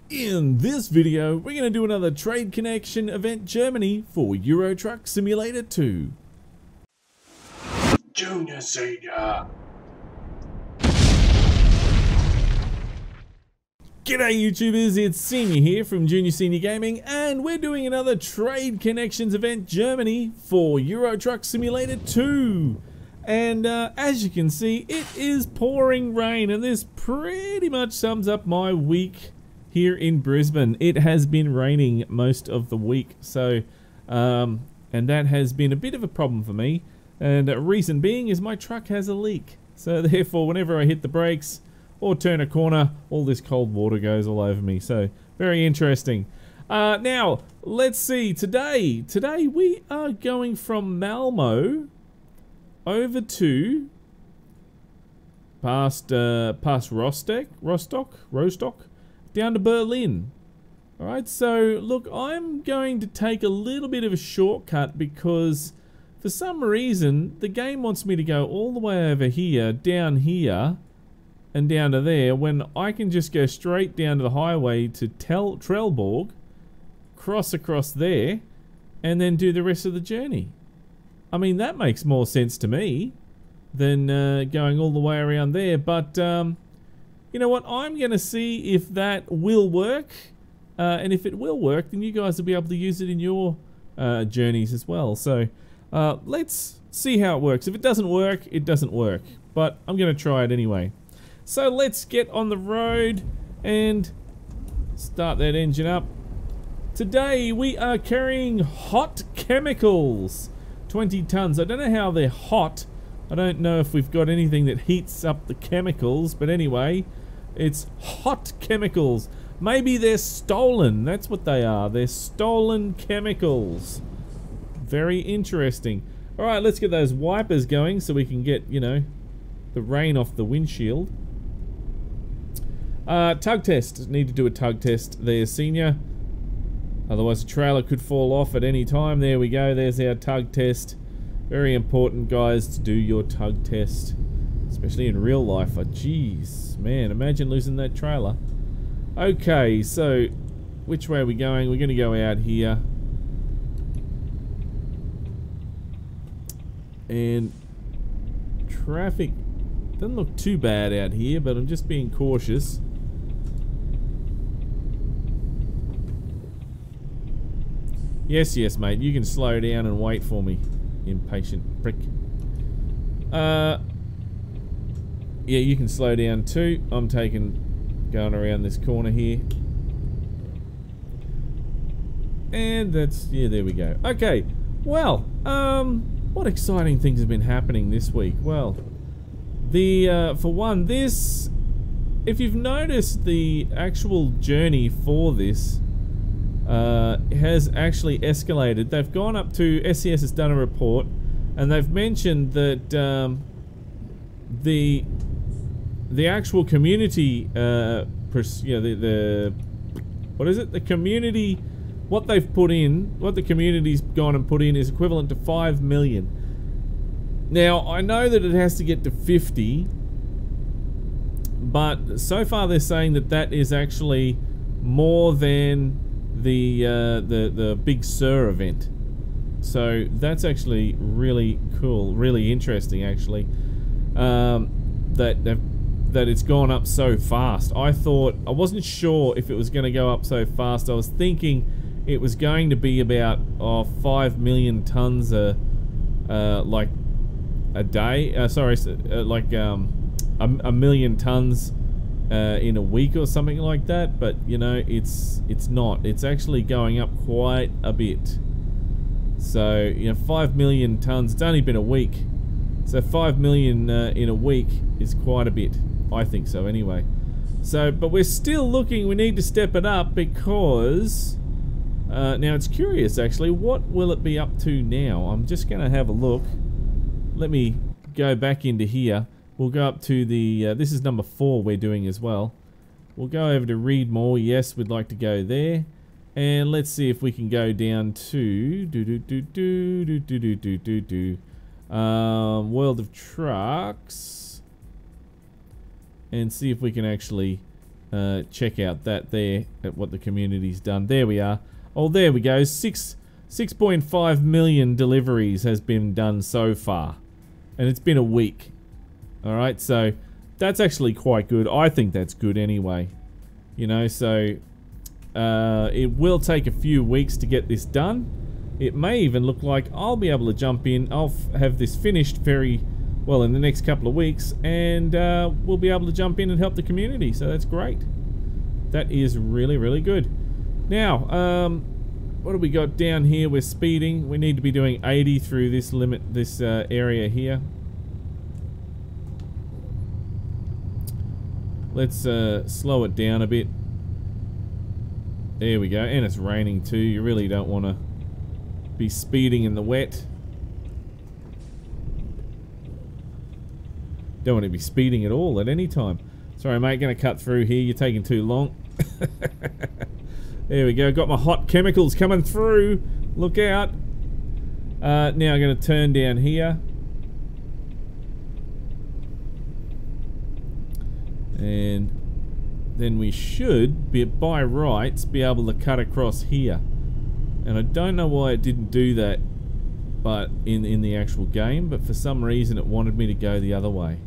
In this video, we're going to do another Trade Connection event Germany for Euro Truck Simulator 2. Junior, Senior. G'day YouTubers, it's Senior here from Junior Senior Gaming, and we're doing another Trade Connections event Germany for Euro Truck Simulator 2. And as you can see, it is pouring rain, and this pretty much sums up my week here in Brisbane. It has been raining most of the week, so and that has been a bit of a problem for me, and the reason being is my truck has a leak, so therefore whenever I hit the brakes or turn a corner, all this cold water goes all over me. So very interesting. Now let's see, today we are going from Malmo over to past Rostock down to Berlin. Alright, so look, I'm going to take a little bit of a shortcut because for some reason the game wants me to go all the way over here, down here, and down to there, when I can just go straight down to the highway to Trelleborg, cross across there, and then do the rest of the journey. I mean, that makes more sense to me than going all the way around there, but you know what, I'm going to see if that will work, and if it will work, then you guys will be able to use it in your journeys as well. So let's see how it works. If it doesn't work, it doesn't work, but I'm going to try it anyway. So let's get on the road and start that engine up. Today we are carrying hot chemicals, 20 tons. I don't know how they're hot. I don't know if we've got anything that heats up the chemicals, but anyway, it's hot chemicals. Maybe they're stolen. That's what they are. They're stolen chemicals. Very interesting. Alright, let's get those wipers going so we can get, you know, the rain off the windshield. Tug test. Need to do a tug test there, Senior. Otherwise the trailer could fall off at any time. There we go. There's our tug test. Very important, guys, to do your tug test. Especially in real life. Oh, jeez. Man, imagine losing that trailer. Okay, so which way are we going? We're going to go out here. And traffic doesn't look too bad out here, but I'm just being cautious. Yes, yes, mate. You can slow down and wait for me. Impatient prick. Yeah, you can slow down too. I'm going around this corner here. And that's, yeah, there we go. Okay, well, what exciting things have been happening this week? Well, for one, this, if you've noticed, the actual journey for this has actually escalated. They've gone up to, SCS has done a report, and they've mentioned that the actual community, what is it? The community, what they've put in, what the community's gone and put in is equivalent to 5 million. Now, I know that it has to get to 50, but so far they're saying that that is actually more than the Big Sur event. So that's actually really cool, really interesting actually, that it's gone up so fast. I wasn't sure if it was going to go up so fast. I was thinking it was going to be about 5 million tons like a day, sorry, like a million tons in a week or something like that, but you know, it's not. It's actually going up quite a bit. So, you know, 5 million tons, it's only been a week. So 5 million in a week is quite a bit. I think so anyway. So, but we're still looking, we need to step it up because now it's curious actually, what will it be up to now? I'm just going to have a look. Let me go back into here. We'll go up to the, this is number 4 we're doing as well. We'll go over to read more. Yes, we'd like to go there. And let's see if we can go down to World of Trucks. And see if we can actually check out that there at what the community's done. There we are. Oh, there we go. 6.5 million deliveries has been done so far, and it's been a week. All right, so that's actually quite good. I think that's good anyway. You know, so it will take a few weeks to get this done. It may even look like I'll be able to jump in. I'll have this finished very well in the next couple of weeks, and we'll be able to jump in and help the community. So that's great. That is really, really good. Now, what do we got down here? We're speeding. We need to be doing 80 through this limit, this area here. Let's slow it down a bit. There we go. And it's raining too. You really don't want to be speeding in the wet. Don't want to be speeding at all at any time. Sorry mate, gonna cut through here. You're taking too long. There we go. Got my hot chemicals coming through. Look out. Now I'm gonna turn down here. And then we should be, by rights, be able to cut across here. And I don't know why it didn't do that, but in the actual game, but for some reason it wanted me to go the other way.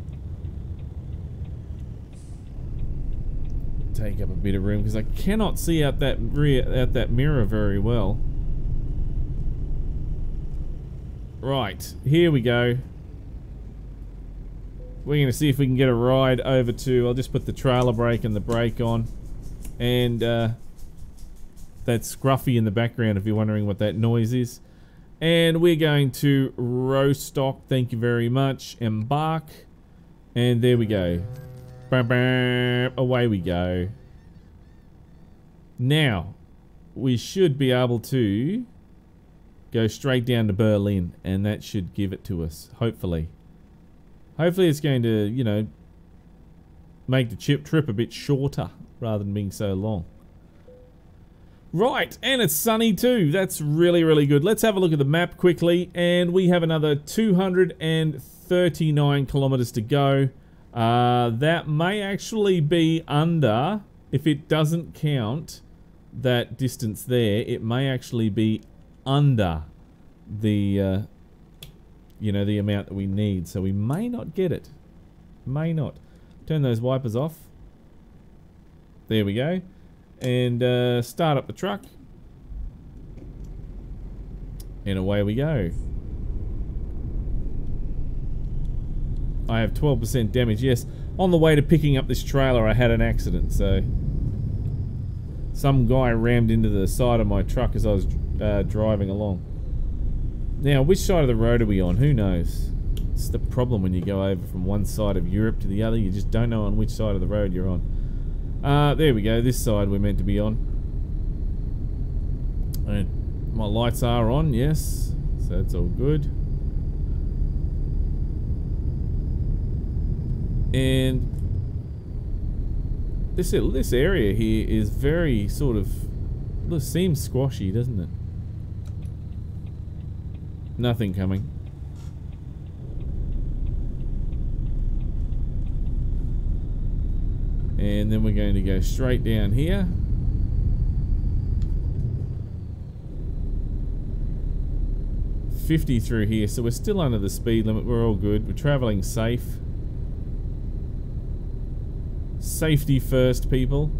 Take up a bit of room because I cannot see out that mirror very well. Right, here we go. We're going to see if we can get a ride over to... I'll just put the trailer brake and the brake on. And that scruffy in the background if you're wondering what that noise is. And we're going to row stock, thank you very much. Embark. And there we go. Bam, bam, away we go. Now, we should be able to go straight down to Berlin. And that should give it to us, hopefully. Hopefully it's going to, you know, make the trip a bit shorter rather than being so long. Right, and it's sunny too. That's really, really good. Let's have a look at the map quickly, and we have another 239 kilometers to go. That may actually be under, if it doesn't count that distance there, it may actually be under the... you know, the amount that we need, so we may not get it. May not. Turn those wipers off. There we go. And start up the truck. And away we go. I have 12% damage, yes. On the way to picking up this trailer, I had an accident, so... some guy rammed into the side of my truck as I was driving along. Now, which side of the road are we on? Who knows? It's the problem when you go over from one side of Europe to the other. You just don't know on which side of the road you're on. There we go. This side we're meant to be on. And my lights are on, yes. So it's all good. And this area here is very sort of... seems squashy, doesn't it? Nothing coming. And then we're going to go straight down here. .50 through here, so we're still under the speed limit. We're all good. We're traveling safe. Safety first, people.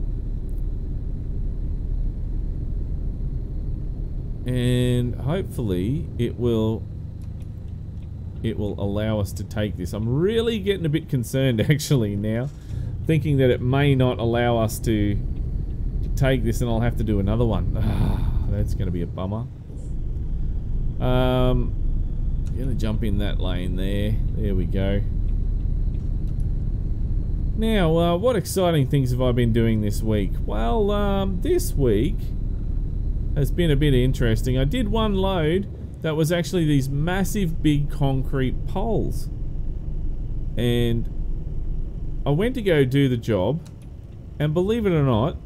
And hopefully it will allow us to take this. I'm really getting a bit concerned actually now, thinking that it may not allow us to take this and I'll have to do another one. That's going to be a bummer. I'm going to jump in that lane there. There we go. Now, what exciting things have I been doing this week? Well, this week has been a bit interesting. I did one load that was actually these massive big concrete poles. And I went to go do the job, and believe it or not,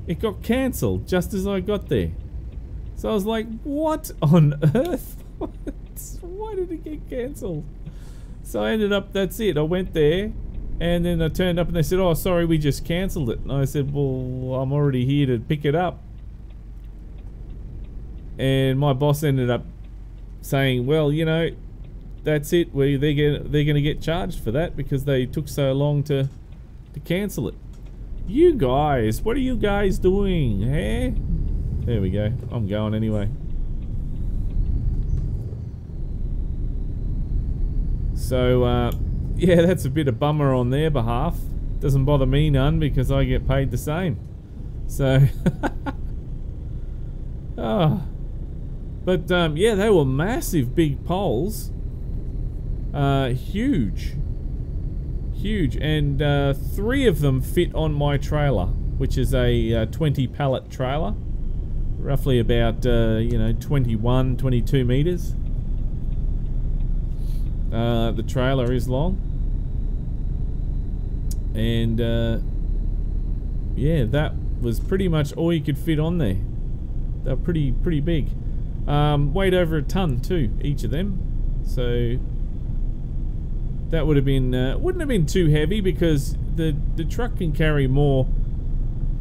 it got cancelled just as I got there. So I was like, what on earth? Why did it get cancelled? So I ended up, that's it. I went there, And then I turned up and they said, oh, sorry, we just cancelled it. And I said, well, I'm already here to pick it up. And my boss ended up saying, well, you know, that's it. They're going to get charged for that because they took so long to cancel it. You guys, what are you guys doing, eh? There we go. I'm going anyway. So, yeah, that's a bit of bummer on their behalf. Doesn't bother me none because I get paid the same. So, oh. But, yeah, they were massive big poles. Huge. Huge. And 3 of them fit on my trailer, which is a 20 pallet trailer. Roughly about, you know, 21, 22 meters. The trailer is long. And, yeah, that was pretty much all you could fit on there. They're pretty big. Weighed over a ton too, each of them. So that would have been wouldn't have been too heavy because the truck can carry more.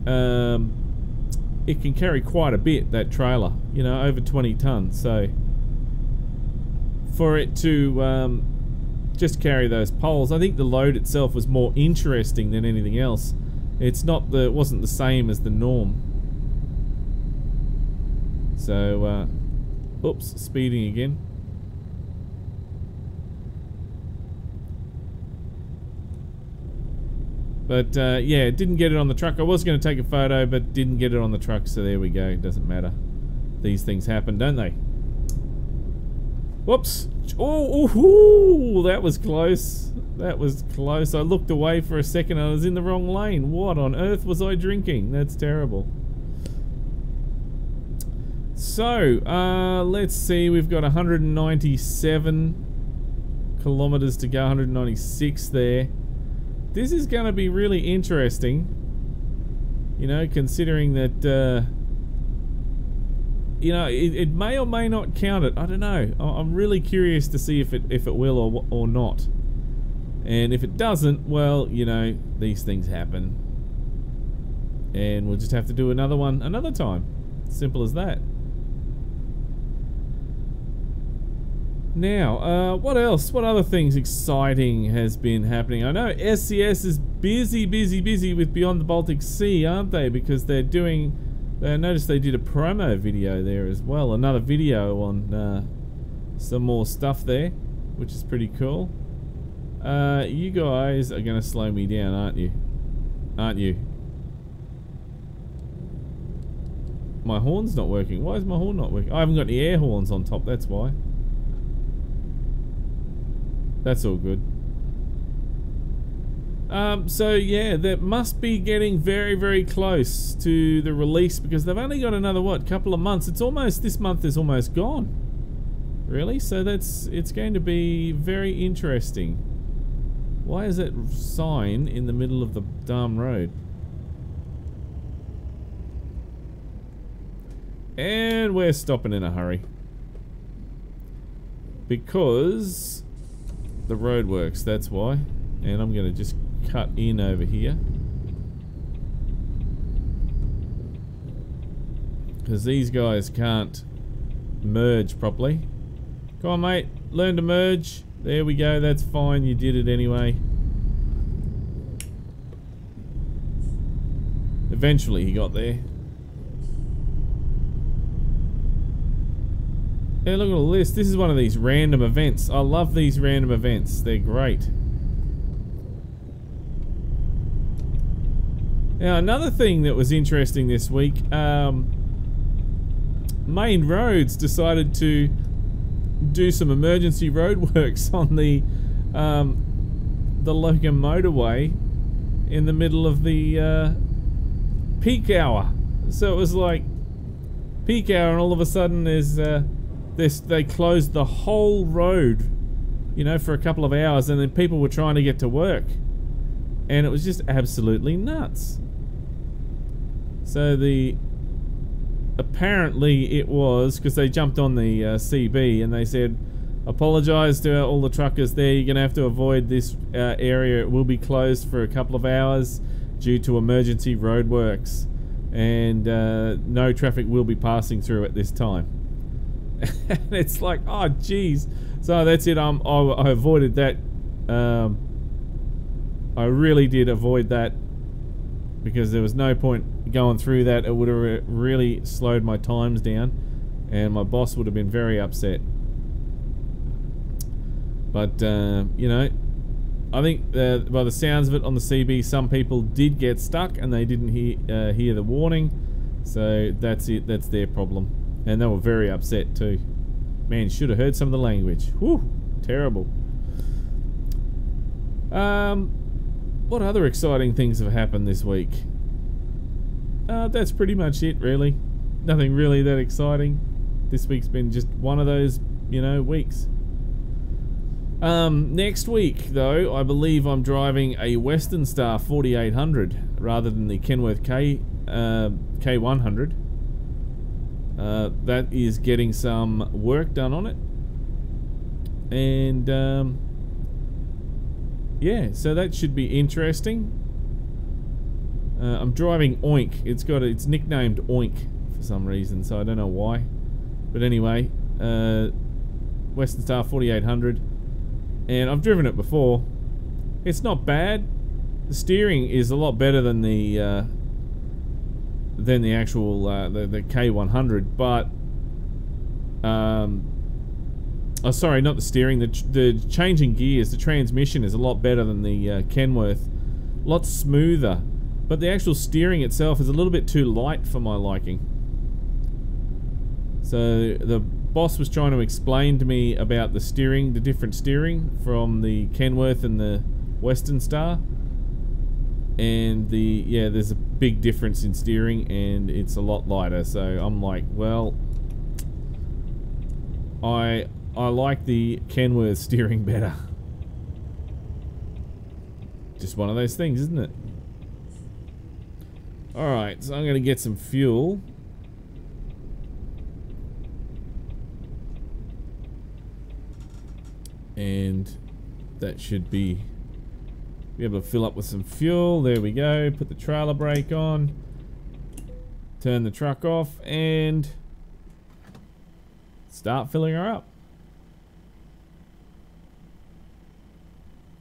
It can carry quite a bit, that trailer, you know, over 20 tons. So for it to just carry those poles, I think the load itself was more interesting than anything else. It wasn't the same as the norm. So oops, speeding again. But yeah, didn't get it on the truck. I was going to take a photo, but didn't get it on the truck, so there we go. It doesn't matter. These things happen, don't they? Whoops. Oh, that was close. That was close. I looked away for a second and I was in the wrong lane. What on earth was I drinking? That's terrible. So, let's see. We've got 197 kilometers to go, 196 there. This is going to be really interesting, you know, considering that, you know, it may or may not count it. I don't know. I'm really curious to see if it will or not. And if it doesn't, well, you know, these things happen. And we'll just have to do another one another time. Simple as that. Now, what else? What other things exciting has been happening? I know SCS is busy with Beyond the Baltic Sea, aren't they? Because they're doing... I noticed they did a promo video there as well. Another video on some more stuff there, which is pretty cool. You guys are going to slow me down, aren't you? Aren't you? My horn's not working. Why is my horn not working? I haven't got any air horns on top, that's why. That's all good. So yeah, that must be getting very close to the release because they've only got another, what, couple of months. It's almost, this month is almost gone. Really? So it's going to be very interesting. Why is that sign in the middle of the damn road? And we're stopping in a hurry. Because the road works, that's why. And I'm going to just cut in over here. Because these guys can't merge properly. Come on, mate. Learn to merge. There we go. That's fine. You did it anyway. Eventually he got there. Yeah, look at all this. This is one of these random events. I love these random events. They're great. Now, another thing that was interesting this week, Main Roads decided to do some emergency roadworks on the local motorway in the middle of the peak hour. So it was like peak hour, and all of a sudden they closed the whole road, you know, for a couple of hours, and then people were trying to get to work, and it was just absolutely nuts. So apparently it was because they jumped on the CB and they said, Apologise to all the truckers there. You're going to have to avoid this area. It will be closed for a couple of hours due to emergency roadworks. And no traffic will be passing through at this time. And it's like, oh geez. So that's it. I avoided that. I really did avoid that because there was no point going through that. It would have really slowed my times down, and my boss would have been very upset. But you know, I think by the sounds of it on the CB, some people did get stuck and they didn't hear the warning. So that's it. That's their problem, and they were very upset too. Man, should have heard some of the language. Whew, terrible. What other exciting things have happened this week? That's pretty much it, really. Nothing really that exciting. This week's been just one of those, you know, weeks. Next week, though, I believe I'm driving a Western Star 4800 rather than the Kenworth K100. That is getting some work done on it. And, yeah, so that should be interesting. I'm driving Oink. It's nicknamed Oink for some reason, so I don't know why. But anyway, Western Star 4800. And I've driven it before. It's not bad. The steering is a lot better than the actual the K100, but oh, sorry, not the steering. The changing gears, the transmission is a lot better than the Kenworth. A lot smoother, but the actual steering itself is a little bit too light for my liking. So the boss was trying to explain to me about the steering, the different steering from the Kenworth and the Western Star. And there's a big difference in steering and it's a lot lighter. So I'm like, well, I like the Kenworth steering better. Just one of those things, isn't it? Alright, so I'm going to get some fuel. And that should be able to fill up with some fuel. There we go. Put the trailer brake on. Turn the truck off and start filling her up.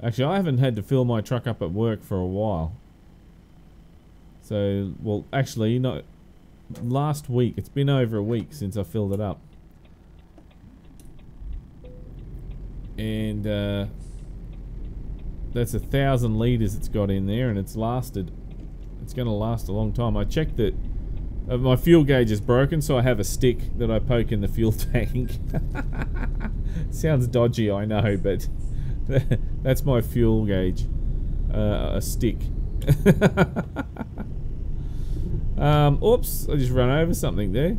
Actually, I haven't had to fill my truck up at work for a while. So, well, actually, not last week. It's been over a week since I filled it up. And that's 1,000 litres it's got in there, and it's lasted. It's going to last a long time. I checked that my fuel gauge is broken, so I have a stick that I poke in the fuel tank. Sounds dodgy, I know, but that's my fuel gauge. A stick. Oops, I just ran over something there.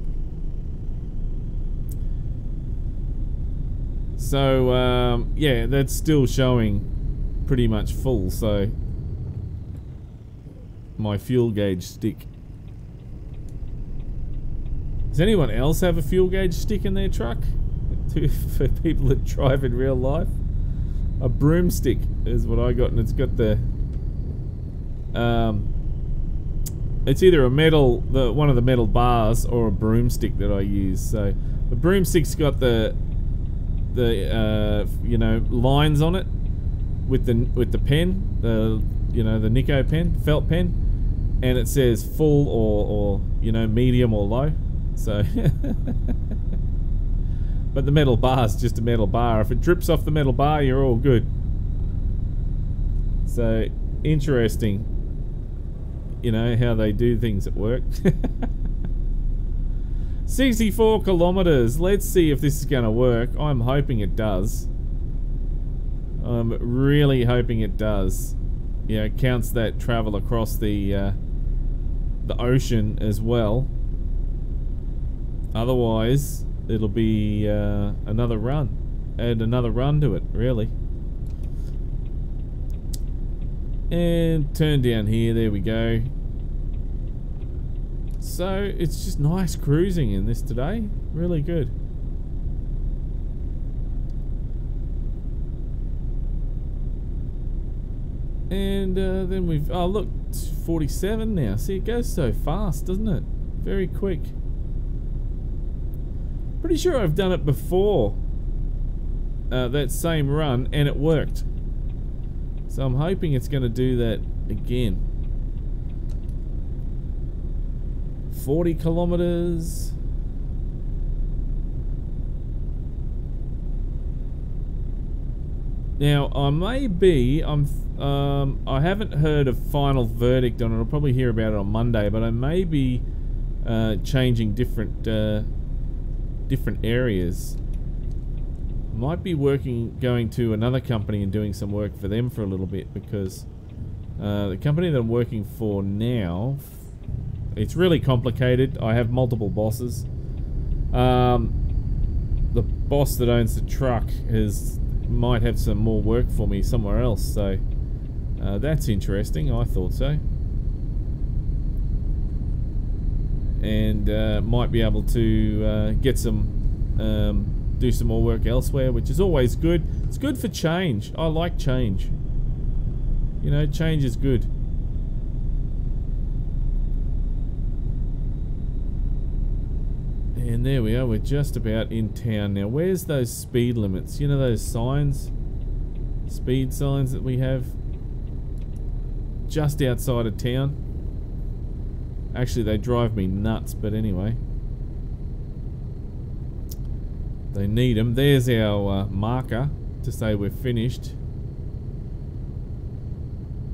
So, yeah, that's still showing pretty much full, so my fuel gauge stick. Does anyone else have a fuel gauge stick in their truck? For people that drive in real life? A broomstick is what I got, and it's got the it's either a metal, one of the metal bars, or a broomstick that I use. So the broomstick's got the you know, lines on it with the pen, the Nico pen, felt pen, and it says full or you know, medium or low. So but the metal bar is just a metal bar. If it drips off the metal bar, you're all good. So interesting, you know, how they do things at work. 64 kilometers. Let's see if this is going to work. I'm hoping it does. I'm really hoping it does. Yeah, it counts that travel across the ocean as well. Otherwise, it'll be another run. Add another run to it, really. And turn down here. There we go. So it's just nice cruising in this today. Really good. And then we've... Oh, look, it's 47 now. See, it goes so fast, doesn't it? Very quick. Pretty sure I've done it before. That same run, and it worked. So I'm hoping it's going to do that again. 40 kilometers. Now I haven't heard a final verdict on it. I'll probably hear about it on Monday, but I may be changing different areas. Might be going to another company and doing some work for them for a little bit, because the company that I'm working for now, it's really complicated. I have multiple bosses. The boss that owns the truck might have some more work for me somewhere else, so that's interesting. I thought so. And might be able to get some do some more work elsewhere, which is always good. It's good for change. I like change. You know, change is good. And there we are, we're just about in town now. Where's those speed limits? You know those signs? Speed signs that we have? Just outside of town. Actually, they drive me nuts, but anyway. They need them. There's our marker to say we're finished.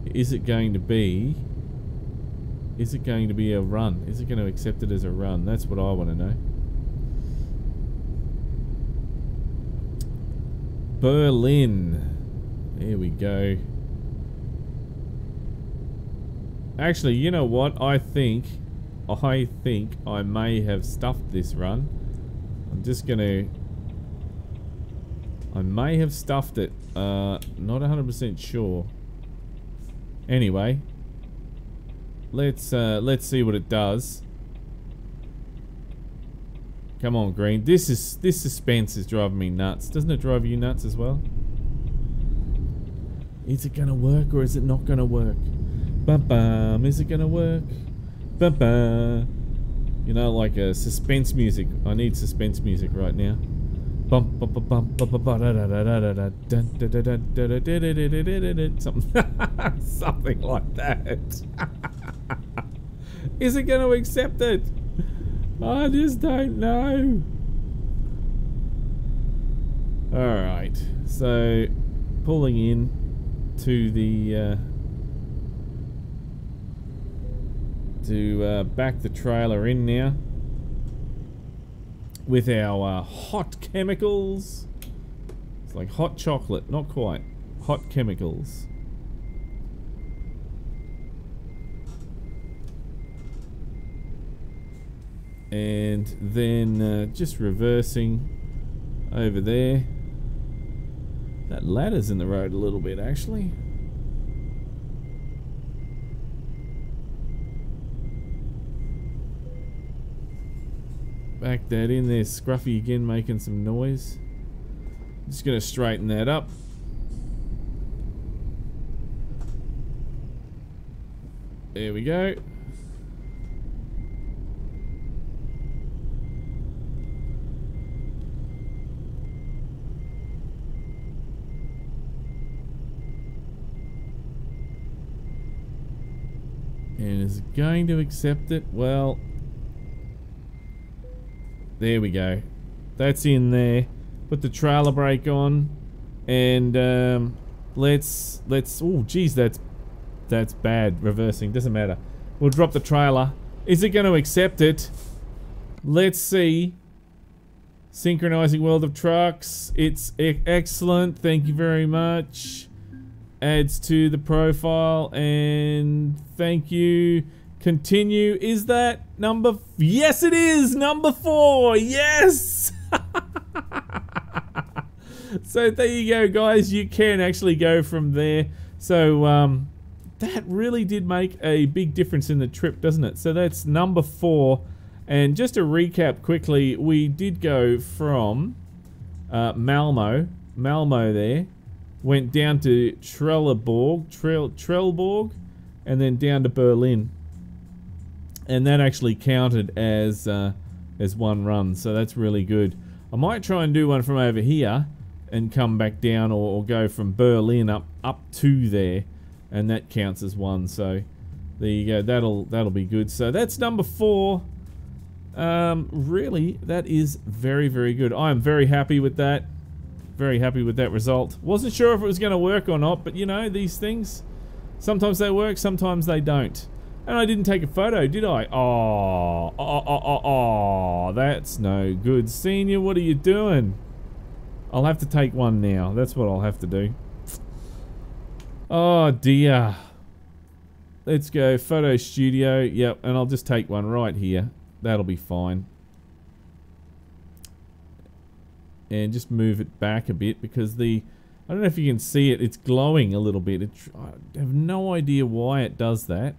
Is it going to be a run? Is it going to accept it as a run? That's what I want to know. Berlin. There we go. Actually, you know what? I think I may have stuffed this run. I'm just gonna... I may have stuffed it. Not 100% sure. Anyway, let's see what it does. Come on, green. This suspense is driving me nuts. Doesn't it drive you nuts as well? Is it gonna work or is it not gonna work? Bum bum. Is it gonna work? Bum bum. You know, like a suspense music. I need suspense music right now. Bum bum bum bum bum bum da da da da da da something something like that. Is it going to accept it? I just don't know. All right, so pulling in to the back the trailer in now with our hot chemicals. It's like hot chocolate, not quite. Hot chemicals. And then just reversing over there. That ladder's in the road a little bit, actually. Back that in there. Scruffy again, making some noise. Just gonna straighten that up. There we go. And is it going to accept it? Well, there we go. That's in there. Put the trailer brake on, and let's. Oh, geez, that's bad. Reversing doesn't matter. We'll drop the trailer. Is it going to accept it? Let's see. Synchronizing world of trucks. It's excellent. Thank you very much. Adds to the profile, and thank you. Continue. Is that number? Yes, it is number 4. Yes. So there you go, guys. You can actually go from there. So that really did make a big difference in the trip, doesn't it? So that's number 4. And just to recap quickly, we did go from Malmo there, went down to Trelleborg, and then down to Berlin. And that actually counted as one run, so that's really good. I might try and do one from over here and come back down, or go from Berlin up to there, and that counts as one. So there you go. That'll be good. So that's number 4. Really, that is very, very good. I am very happy with that. Very happy with that result. Wasn't sure if it was going to work or not, but you know, these things, sometimes they work, sometimes they don't. And I didn't take a photo, did I? Oh, that's no good. Senior, what are you doing? I'll have to take one now. That's what I'll have to do. Oh dear. Let's go photo studio. Yep, and I'll just take one right here. That'll be fine. And just move it back a bit, because I don't know if you can see it, it's glowing a little bit. I have no idea why it does that.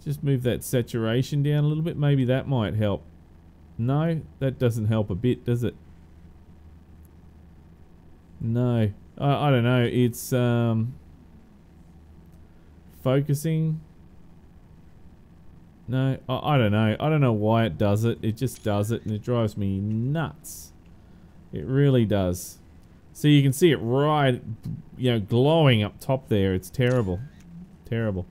Just move that saturation down a little bit. Maybe that might help. No, that doesn't help a bit, does it? No. I don't know. It's focusing. No, I don't know. I don't know why it does it. It just does it, and it drives me nuts. It really does. So you can see it right, you know, glowing up top there. It's terrible. Terrible.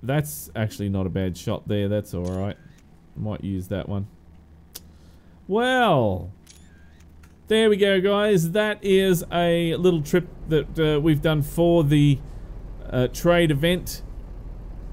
That's actually not a bad shot there. That's alright. Might use that one. Well, there we go, guys. That is a little trip that we've done for the trade event,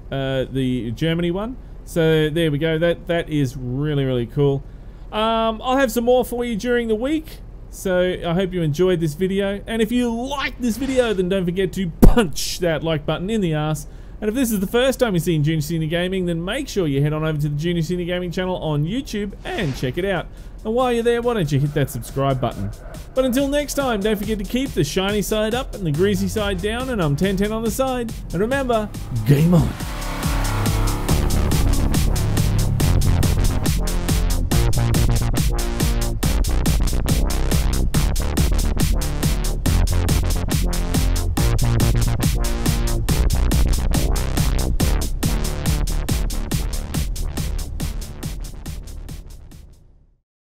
the Germany one. So there we go. That is really, really cool. I'll have some more for you during the week. So I hope you enjoyed this video. And if you liked this video, then don't forget to punch that like button in the ass. And if this is the first time you've seen Junior Senior Gaming, then make sure you head on over to the Junior Senior Gaming channel on YouTube and check it out. And while you're there, why don't you hit that subscribe button. But until next time, don't forget to keep the shiny side up and the greasy side down, and I'm 1010 on the side. And remember, game on.